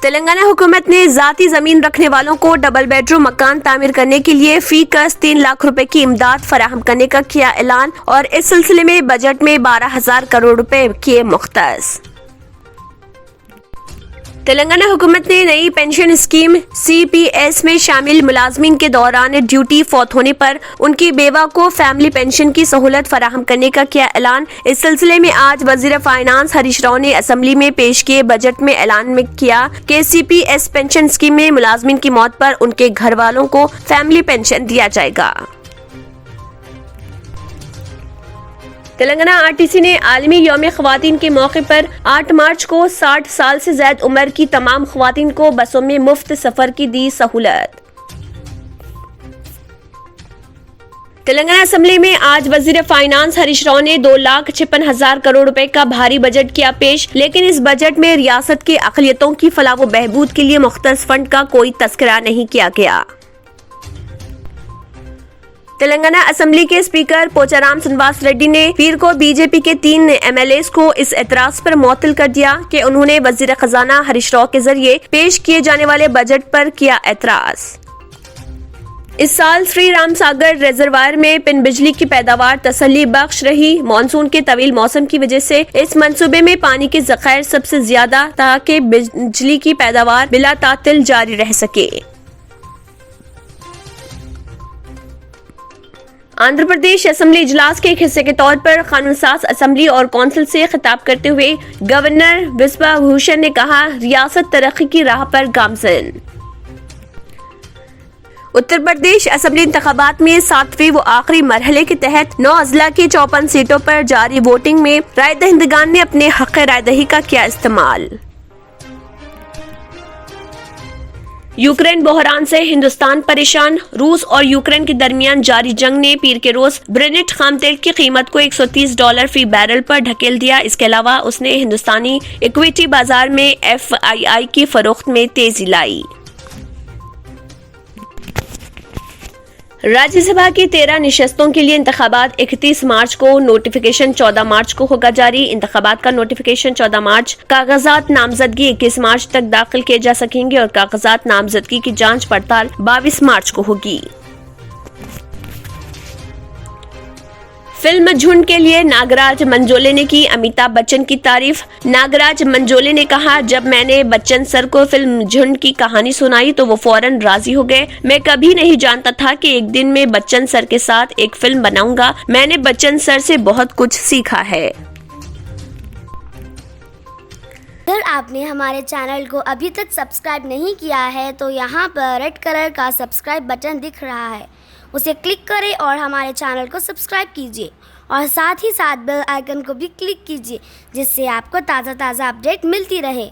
तेलंगाना हुकूमत ने जाती जमीन रखने वालों को डबल बेडरूम मकान तामीर करने के लिए फी कस 3 लाख रुपए की इमदाद फराहम करने का किया ऐलान और इस सिलसिले में बजट में 12,000 करोड़ रुपए किए मुख्तस। तेलंगाना हुकूमत ने नई पेंशन स्कीम CPS में शामिल मुलाजमीन के दौरान ड्यूटी फौत होने पर उनकी बेवा को फैमिली पेंशन की सहूलत फराहम करने का किया ऐलान। इस सिलसिले में आज वजीर फाइनेंस हरीश राव ने असम्बली में पेश किए बजट में ऐलान में किया कि CPS पेंशन स्कीम में मुलाजमीन की मौत पर उनके घर वालों को फैमिली पेंशन दिया जाएगा। तेलंगाना RTC ने आलमी यौम ख्वातीन के मौके पर 8 मार्च को 60 साल से ज्यादा उम्र की तमाम ख्वातीन को बसों में मुफ्त सफर की दी सहूलत। तेलंगाना असम्बली में आज वजीर फाइनेंस हरीश राव ने 2,56,000 करोड़ रुपए का भारी बजट किया पेश, लेकिन इस बजट में रियासत की अक़लियतों की फलाह व बहबूद के लिए मुख्तस फंड का कोई तस्करा नहीं किया गया। तेलंगाना असम्बली के स्पीकर पोचाराम श्रीनिवास रेड्डी ने पीर को बीजेपी के 3 MLAs को इस एतराज पर मुअत्तल कर दिया कि उन्होंने वजीर खजाना हरीश राव के जरिए पेश किए जाने वाले बजट पर किया एतराज। इस साल श्री राम सागर रिजर्वायर में पिन बिजली की पैदावार तसल्ली बख्श रही। मानसून के तवील मौसम की वजह से इस मंसूबे में पानी के ज़खायर सबसे ज्यादा ताकि बिजली की पैदावार बिला तातिल जारी रह सके। आंध्र प्रदेश असेंबली इजलास के एक हिस्से के तौर पर कानून साज असेंबली और कौंसिल से खिताब करते हुए गवर्नर बिस्वा भूषण ने कहा, रियासत तरक्की की राह पर गामजन। उत्तर प्रदेश असेंबली इंतखाबात में 7वें व आखिरी मरहले के तहत 9 अजला की 54 सीटों पर जारी वोटिंग में राय दहिंदगान ने अपने हक राय दही का किया इस्तेमाल। यूक्रेन बहरान से हिंदुस्तान परेशान। रूस और यूक्रेन के दरमियान जारी जंग ने पीर के रोज ब्रेनेट खाम तेल की कीमत को $130 फी बैरल पर ढकेल दिया। इसके अलावा उसने हिंदुस्तानी इक्विटी बाजार में FII की फरोख्त में तेजी लाई। राज्यसभा की 13 निशस्तों के लिए इंतखाबात 31 मार्च को, नोटिफिकेशन 14 मार्च को होगा जारी। इंतखाबात का नोटिफिकेशन 14 मार्च, कागजात नामजदगी 21 मार्च तक दाखिल किए जा सकेंगे और कागजात नामजदगी की जांच पड़ताल 22 मार्च को होगी। फिल्म झुंड के लिए नागराज मंजोले ने की अमिताभ बच्चन की तारीफ। नागराज मंजोले ने कहा, जब मैंने बच्चन सर को फिल्म झुंड की कहानी सुनाई तो वो फौरन राजी हो गए। मैं कभी नहीं जानता था कि एक दिन मैं बच्चन सर के साथ एक फिल्म बनाऊंगा। मैंने बच्चन सर से बहुत कुछ सीखा है। अगर आपने हमारे चैनल को अभी तक सब्सक्राइब नहीं किया है तो यहाँ पर रेड कलर का सब्सक्राइब बटन दिख रहा है, उसे क्लिक करें और हमारे चैनल को सब्सक्राइब कीजिए और साथ ही साथ बेल आइकन को भी क्लिक कीजिए, जिससे आपको ताज़ा अपडेट मिलती रहे।